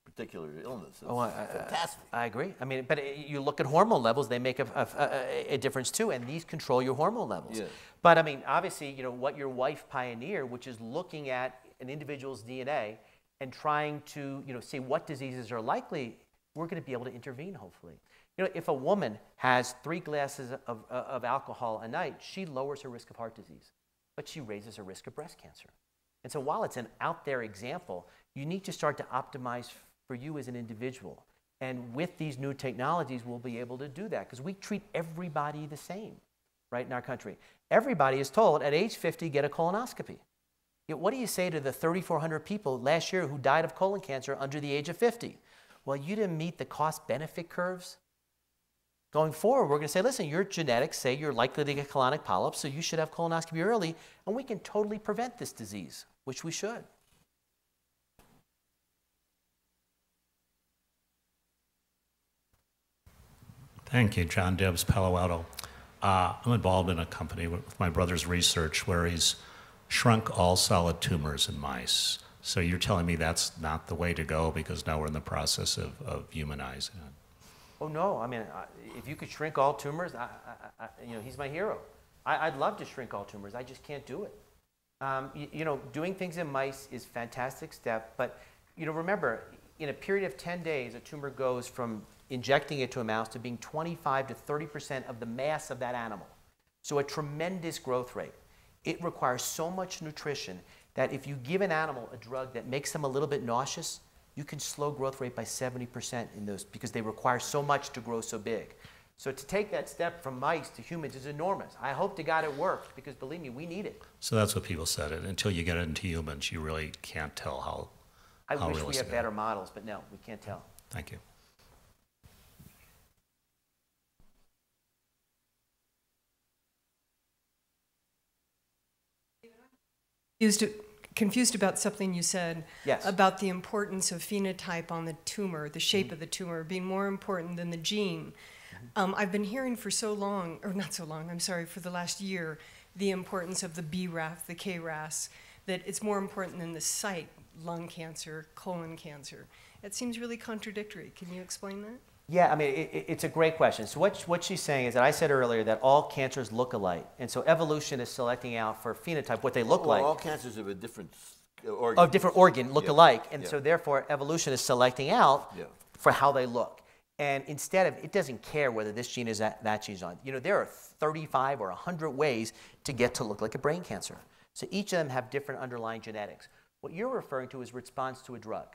particular illness. Fantastic. I agree. I mean, but you look at hormone levels; they make a difference too, and these control your hormone levels. Yes. But I mean, obviously, you know what your wife pioneered, which is looking at an individual's DNA and trying to, you know, see what diseases are likely. We're going to be able to intervene, hopefully. You know, if a woman has 3 glasses of alcohol a night, she lowers her risk of heart disease, but she raises her risk of breast cancer. And so, while it's an out there example, you need to start to optimize for you as an individual. And with these new technologies, we'll be able to do that because we treat everybody the same, right, in our country. Everybody is told at age 50, get a colonoscopy. Yet what do you say to the 3,400 people last year who died of colon cancer under the age of 50? Well, you didn't meet the cost-benefit curves. Going forward, we're going to say, listen, your genetics say you're likely to get colonic polyps, so you should have colonoscopy early, and we can totally prevent this disease, which we should. Thank you, John Debs, Palo Alto. I'm involved in a company with my brother's research where he's shrunk all solid tumors in mice. So you're telling me that's not the way to go because now we're in the process of humanizing it. Oh, no. I mean, if you could shrink all tumors, you know, he's my hero. I'd love to shrink all tumors. I just can't do it. You know, doing things in mice is a fantastic step. But, you know, remember, in a period of 10 days, a tumor goes from injecting it to a mouse to being 25 to 30% of the mass of that animal. So a tremendous growth rate. It requires so much nutrition that if you give an animal a drug that makes them a little bit nauseous, you can slow growth rate by 70% in those because they require so much to grow so big. So to take that step from mice to humans is enormous. I hope to God it works because believe me, we need it. So that's what people said. Until you get it into humans, you really can't tell how I wish we realistic had better models, but no, we can't tell. Thank you. Confused about something you said. Yes. About the importance of phenotype on the tumor, the shape of the tumor being more important than the gene. I've been hearing for so long, or not so long, I'm sorry, for the last year, the importance of the BRAF, the KRAS, that it's more important than the site, lung cancer, colon cancer. It seems really contradictory. Can you explain that? Yeah, I mean, it's a great question. So what she's saying is that I said earlier that all cancers look alike. And so evolution is selecting out for phenotype what they look like. All cancers of a different organ. Of different organ look alike. And Yeah. so therefore evolution is selecting out for how they look. And instead of, it doesn't care whether this gene is that gene's on. You know, there are 35 or 100 ways to get to look like a brain cancer. So each of them have different underlying genetics. What you're referring to is response to a drug.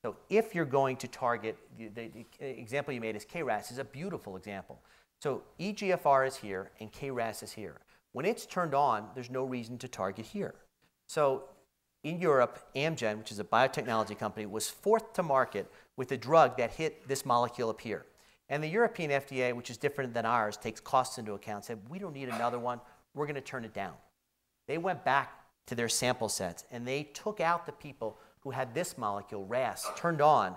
So if you're going to target, the example you made is KRAS is a beautiful example. So EGFR is here and KRAS is here. When it's turned on, there's no reason to target here. So in Europe, Amgen, which is a biotechnology company, was fourth to market with a drug that hit this molecule up here. And the European FDA, which is different than ours, takes costs into account, said, we don't need another one, we're going to turn it down. They went back to their sample sets and they took out the people who had this molecule, RAS, turned on,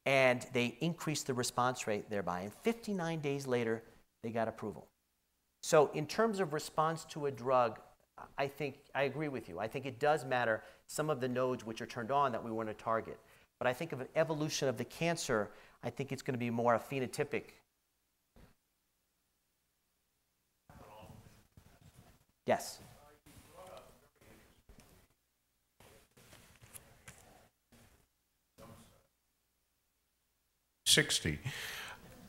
and they increased the response rate thereby. And 59 days later, they got approval. So in terms of response to a drug, I think I agree with you. I think it does matter some of the nodes which are turned on that we want to target. But I think of an evolution of the cancer, I think it's going to be more a phenotypic. Yes. 60.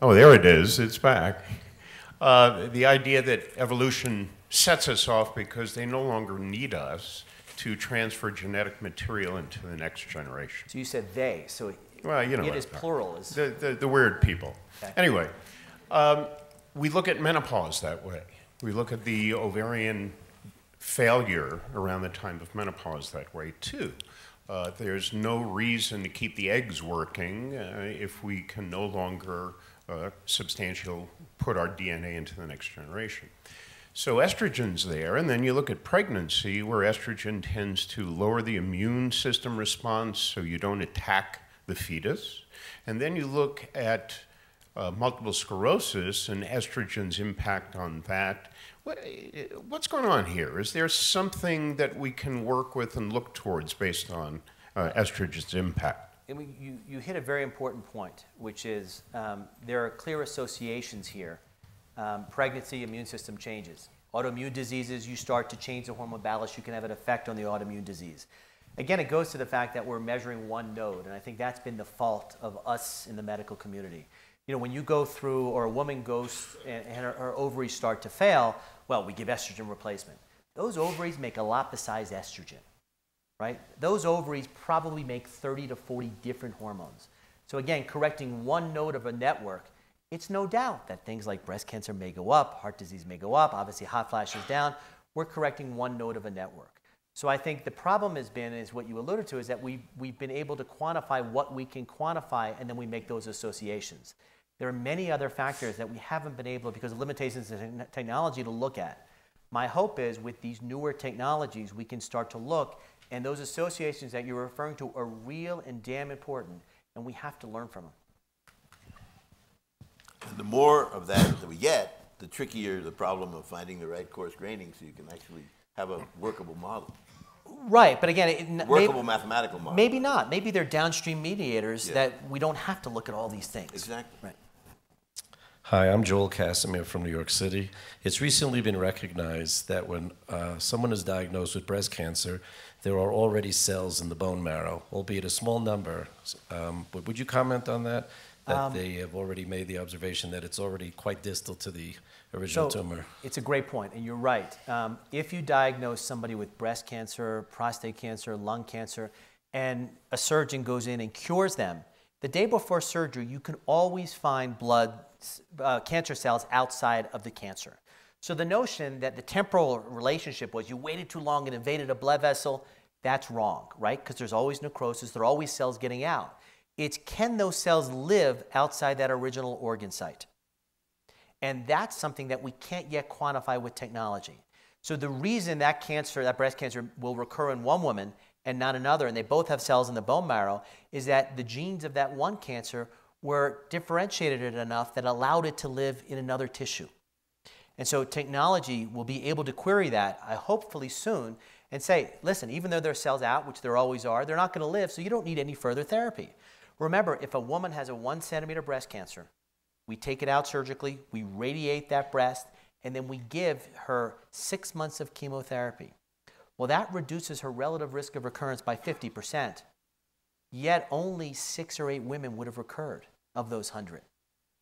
Oh, there it is. It's back. The idea that evolution sets us off because they no longer need us to transfer genetic material into the next generation. So you said they, so Well, you know, it is plural. Is the weird people. Okay. Anyway, we look at menopause that way. We look at the ovarian failure around the time of menopause that way too. There's no reason to keep the eggs working if we can no longer put our DNA into the next generation. So estrogen's there, and then you look at pregnancy, where estrogen tends to lower the immune system response so you don't attack the fetus. And then you look at multiple sclerosis and estrogen's impact on that. What's going on here? Is there something that we can work with and look towards based on estrogen's impact? You hit a very important point, which is there are clear associations here. Pregnancy, immune system changes. Autoimmune diseases, you start to change the hormone balance, you can have an effect on the autoimmune disease. Again, it goes to the fact that we're measuring one node, and I think that's been the fault of us in the medical community. You know, when you go through, or a woman goes and her ovaries start to fail, well, we give estrogen replacement. Those ovaries make allopicized estrogen, right? Those ovaries probably make 30 to 40 different hormones. So again, correcting one node of a network, it's no doubt that things like breast cancer may go up, heart disease may go up, obviously hot flashes down. We're correcting one node of a network. So I think the problem has been, is what you alluded to, is that we've been able to quantify what we can quantify, and then we make those associations. There are many other factors that we haven't been able, because of limitations in technology, to look at. My hope is with these newer technologies, we can start to look, and those associations that you're referring to are real and damn important, and we have to learn from them. And the more of that we get, the trickier the problem of finding the right coarse graining so you can actually have a workable model. Right, but again, workable mathematical model. Maybe not. Maybe they're downstream mediators that we don't have to look at all these things. Exactly. Right. Hi, I'm Joel Casimir from New York City. It's recently been recognized that when someone is diagnosed with breast cancer, there are already cells in the bone marrow, albeit a small number. But would you comment on that? That they have already made the observation that it's already quite distal to the original tumor. It's a great point, and you're right. If you diagnose somebody with breast cancer, prostate cancer, lung cancer, and a surgeon goes in and cures them, the day before surgery, you can always find cancer cells outside of the cancer. So the notion that the temporal relationship was you waited too long and invaded a blood vessel, that's wrong, right? Because there's always necrosis, there are always cells getting out. It's can those cells live outside that original organ site? And that's something that we can't yet quantify with technology. So the reason that breast cancer will recur in one woman and not another, and they both have cells in the bone marrow, is that the genes of that one cancer were differentiated enough that allowed it to live in another tissue. And so technology will be able to query that, hopefully soon, and say, listen, even though there are cells out, which there always are, they're not going to live, so you don't need any further therapy. Remember, if a woman has a 1 centimeter breast cancer, we take it out surgically, we radiate that breast, and then we give her 6 months of chemotherapy. Well, that reduces her relative risk of recurrence by 50%. Yet only 6 or 8 women would have recurred of those 100.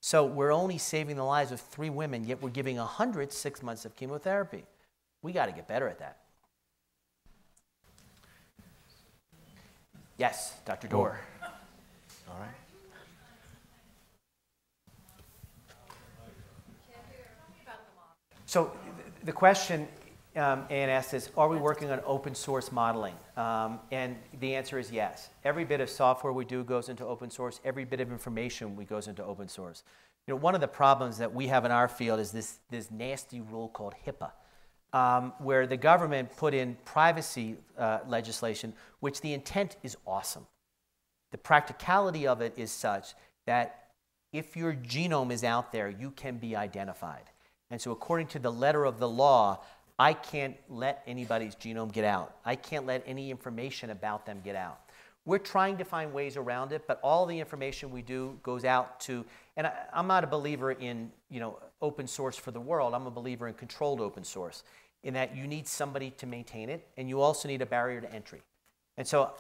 So we're only saving the lives of 3 women, yet we're giving 100 6 months of chemotherapy. We got to get better at that. Yes, Dr. Dorr. All right. So the question Anne asked is, are we working on open source modeling? And the answer is yes. Every bit of software we do goes into open source. Every bit of information goes into open source. You know, one of the problems that we have in our field is this nasty rule called HIPAA, where the government put in privacy legislation, which the intent is awesome. The practicality of it is such that if your genome is out there, you can be identified. And so according to the letter of the law, I can't let anybody's genome get out. I can't let any information about them get out. We're trying to find ways around it, but all the information we do goes out to, and I'm not a believer in open source for the world. I'm a believer in controlled open source, in that you need somebody to maintain it, and you also need a barrier to entry. And so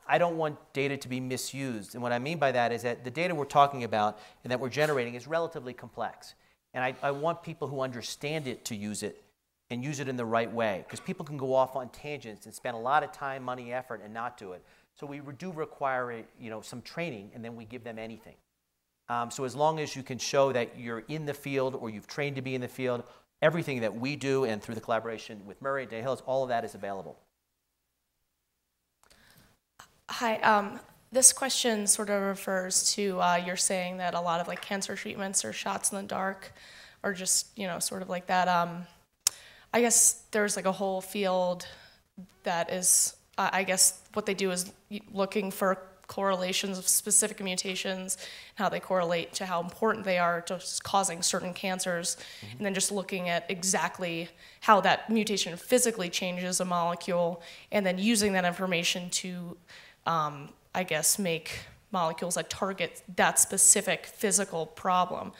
I don't want data to be misused. And what I mean by that is that the data we're talking about and that we're generating is relatively complex. And I want people who understand it to use it and use it in the right way, because people can go off on tangents and spend a lot of time, money, effort, and not do it. So we do require some training, and then we give them anything. So as long as you can show that you're in the field or you've trained to be in the field, everything that we do and through the collaboration with Murray and Hills, all of that is available. Hi, this question sort of refers to you're saying that a lot of like cancer treatments or shots in the dark or just, sort of like that. I guess there's like a whole field that is, I guess what they do is looking for correlations of specific mutations and how they correlate to how important they are to causing certain cancers, and then just looking at exactly how that mutation physically changes a molecule, and then using that information to, I guess, make molecules that target that specific physical problem.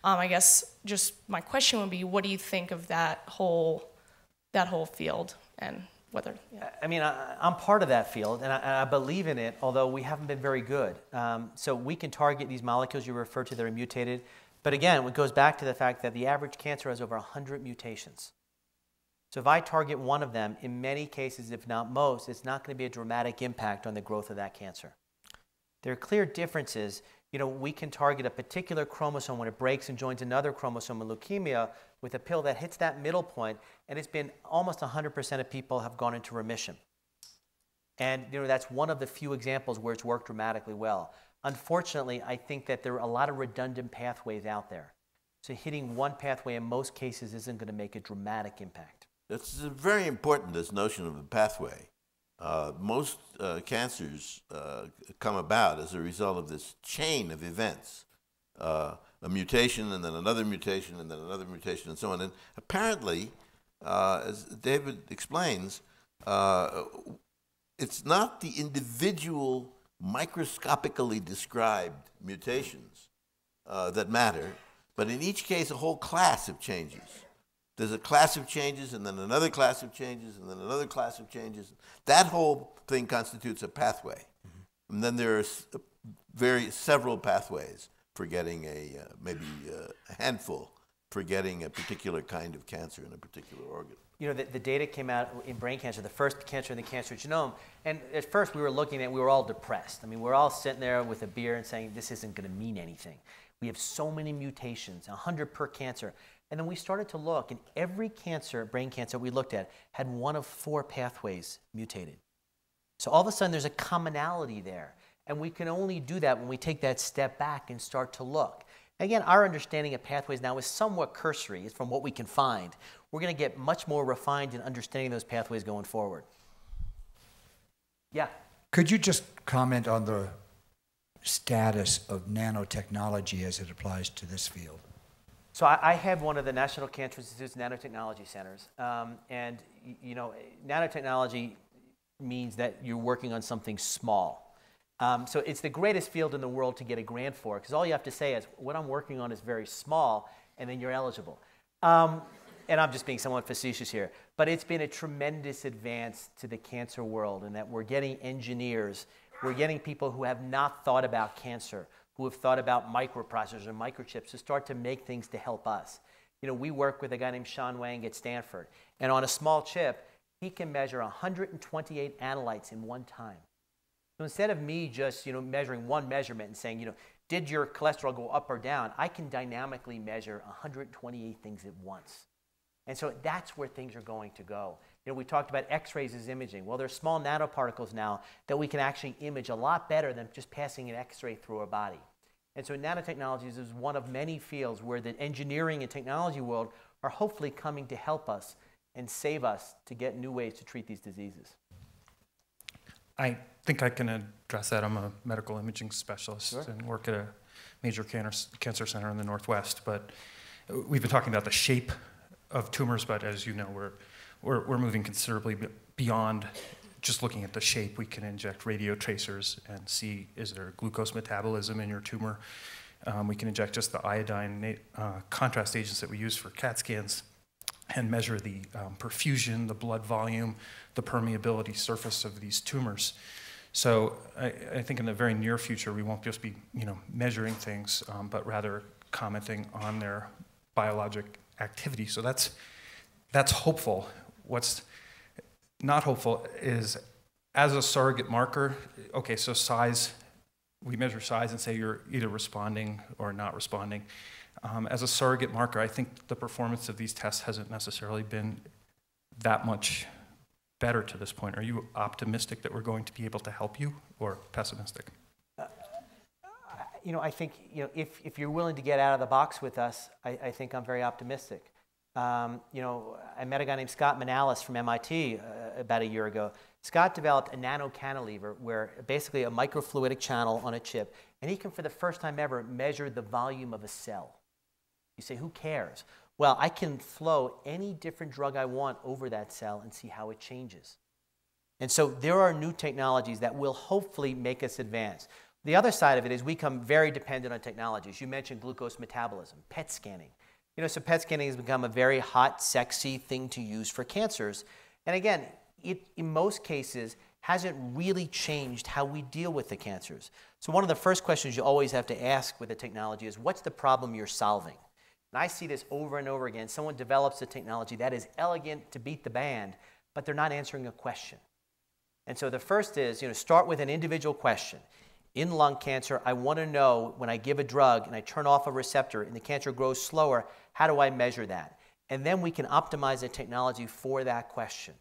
I guess just my question would be, what do you think of that whole field, and whether? Yeah. I mean, I'm part of that field, and I believe in it, although we haven't been very good. So we can target these molecules you refer to that are mutated, but again, it goes back to the fact that the average cancer has over 100 mutations. So if I target one of them, in many cases, if not most, it's not going to be a dramatic impact on the growth of that cancer. There are clear differences. We can target a particular chromosome when it breaks and joins another chromosome in leukemia with a pill that hits that middle point, and it's been almost 100% of people have gone into remission. And that's one of the few examples where it's worked dramatically well. Unfortunately, I think that there are a lot of redundant pathways out there. So hitting one pathway in most cases isn't going to make a dramatic impact. It's very important, this notion of a pathway. Most cancers come about as a result of this chain of events. A mutation, and then another mutation, and then another mutation, and so on. And apparently, as David explains, it's not the individual microscopically described mutations that matter, but in each case, a whole class of changes. There's a class of changes, and then another class of changes, and then another class of changes. That whole thing constitutes a pathway. Mm-hmm. And then there are several pathways for getting maybe a handful for getting a particular kind of cancer in a particular organ. The data came out in brain cancer, the first cancer in the cancer genome, and at first we were all depressed. I mean, we're all sitting there with a beer and saying, this isn't going to mean anything. We have so many mutations, 100 per cancer. And then we started to look, and every brain cancer we looked at, had one of 4 pathways mutated. So all of a sudden there's a commonality there. And we can only do that when we take that step back and start to look. Again, our understanding of pathways now is somewhat cursory. It's from what we can find. We're going to get much more refined in understanding those pathways going forward. Yeah? Could you just comment on the status of nanotechnology as it applies to this field? So I have one of the National Cancer Institute's nanotechnology centers. And nanotechnology means that you're working on something small. So it's the greatest field in the world to get a grant for, because all you have to say is, what I'm working on is very small, and then you're eligible. And I'm just being somewhat facetious here. But it's been a tremendous advance to the cancer world, in that we're getting engineers, we're getting people who have not thought about cancer, who have thought about microprocessors and microchips to start to make things to help us. We work with a guy named Sean Wang at Stanford, and on a small chip, he can measure 128 analytes in one time. So instead of me just, measuring one measurement and saying, did your cholesterol go up or down, I can dynamically measure 128 things at once. And so that's where things are going to go. We talked about X-rays as imaging. Well, there's small nanoparticles now that we can actually image a lot better than just passing an X-ray through our body. And so nanotechnologies is one of many fields where the engineering and technology world are hopefully coming to help us and save us to get new ways to treat these diseases. I think I can address that. I'm a medical imaging specialist. Sure. And work at a major cancer center in the Northwest. But we've been talking about the shape of tumors, but as you know, we're moving considerably beyond just looking at the shape. We can inject radio tracers and see, is there glucose metabolism in your tumor? We can inject just the iodine contrast agents that we use for CAT scans and measure the perfusion, the blood volume, the permeability surface of these tumors. So I think in the very near future, we won't just be measuring things, but rather commenting on their biologic activity. So that's hopeful. What's not hopeful is, as a surrogate marker, okay, so size, we measure size and say you're either responding or not responding. As a surrogate marker, I think the performance of these tests hasn't necessarily been that much better to this point. Are you optimistic that we're going to be able to help you, or pessimistic? I think if you're willing to get out of the box with us, I think I'm very optimistic. I met a guy named Scott Manalis from MIT about a year ago. Scott developed a nanocantilever, where basically a microfluidic channel on a chip, and he can, for the first time ever, measure the volume of a cell. You say, who cares? Well, I can flow any different drug I want over that cell and see how it changes. And so there are new technologies that will hopefully make us advance. The other side of it is we become very dependent on technologies. You mentioned glucose metabolism, PET scanning. So PET scanning has become a very hot, sexy thing to use for cancers. And again, it, in most cases, hasn't really changed how we deal with the cancers. So one of the first questions you always have to ask with a technology is, what's the problem you're solving? And I see this over and over again. Someone develops a technology that is elegant to beat the band, but they're not answering a question. And so the first is, start with an individual question. In lung cancer, I want to know, when I give a drug and I turn off a receptor and the cancer grows slower, how do I measure that? And then we can optimize the technology for that question.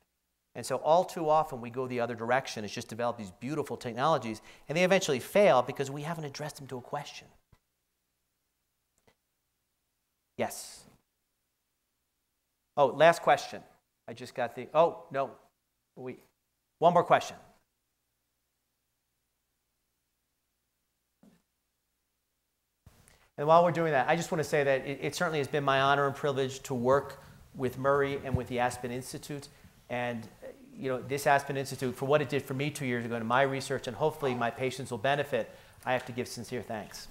And so all too often we go the other direction. It's just develop these beautiful technologies, and they eventually fail because we haven't addressed them to a question. Yes. Oh, last question. I just got the, oh, no. One more question. And while we're doing that, I just want to say that it certainly has been my honor and privilege to work with Murray and with the Aspen Institute. And this Aspen Institute, for what it did for me 2 years ago in my research, and hopefully my patients will benefit, I have to give sincere thanks.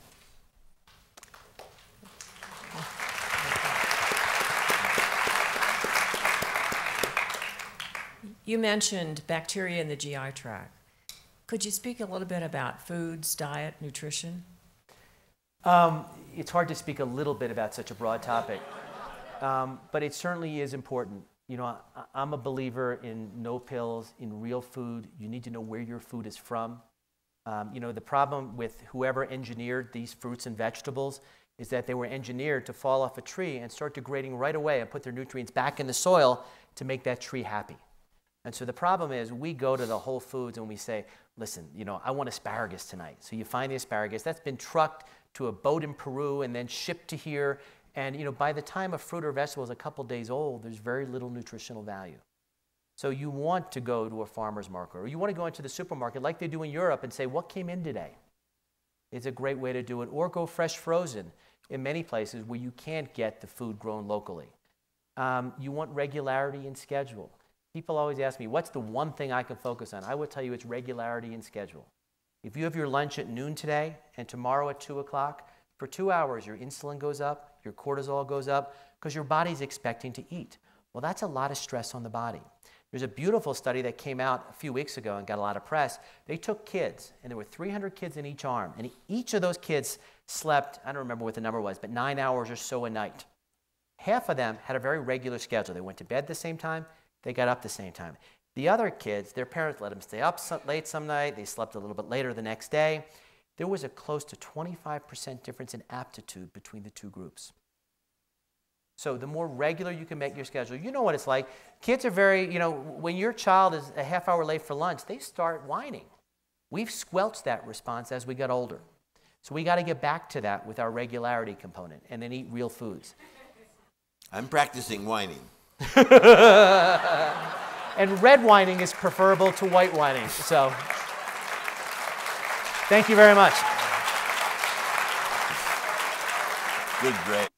You mentioned bacteria in the GI tract. Could you speak a little bit about foods, diet, nutrition? It's hard to speak a little bit about such a broad topic, but it certainly is important. I'm a believer in no pills, in real food. You need to know where your food is from. The problem with whoever engineered these fruits and vegetables is that they were engineered to fall off a tree and start degrading right away and put their nutrients back in the soil to make that tree happy. And so the problem is, we go to the Whole Foods and we say, listen, I want asparagus tonight. So you find the asparagus that's been trucked to a boat in Peru and then shipped to here. And by the time a fruit or vegetable is a couple days old, there's very little nutritional value. So you want to go to a farmer's market, or you want to go into the supermarket like they do in Europe and say, what came in today? It's a great way to do it. Or go fresh frozen in many places where you can't get the food grown locally. You want regularity in schedule. People always ask me, what's the one thing I can focus on? I would tell you it's regularity in schedule. If you have your lunch at noon today and tomorrow at 2 o'clock, for 2 hours your insulin goes up, your cortisol goes up, because your body's expecting to eat. Well, that's a lot of stress on the body. There's a beautiful study that came out a few weeks ago and got a lot of press. They took kids, and there were 300 kids in each arm, and each of those kids slept, I don't remember what the number was, but 9 hours or so a night. Half of them had a very regular schedule. They went to bed at the same time, they got up the same time. The other kids, their parents let them stay up late some night, they slept a little bit later the next day. There was a close to 25% difference in aptitude between the two groups. So the more regular you can make your schedule, you know what it's like. Kids are very, when your child is a half hour late for lunch, they start whining. We've squelched that response as we got older. So we got to get back to that with our regularity component and then eat real foods. I'm practicing whining. And red whining is preferable to white whining. So thank you very much. Good, great.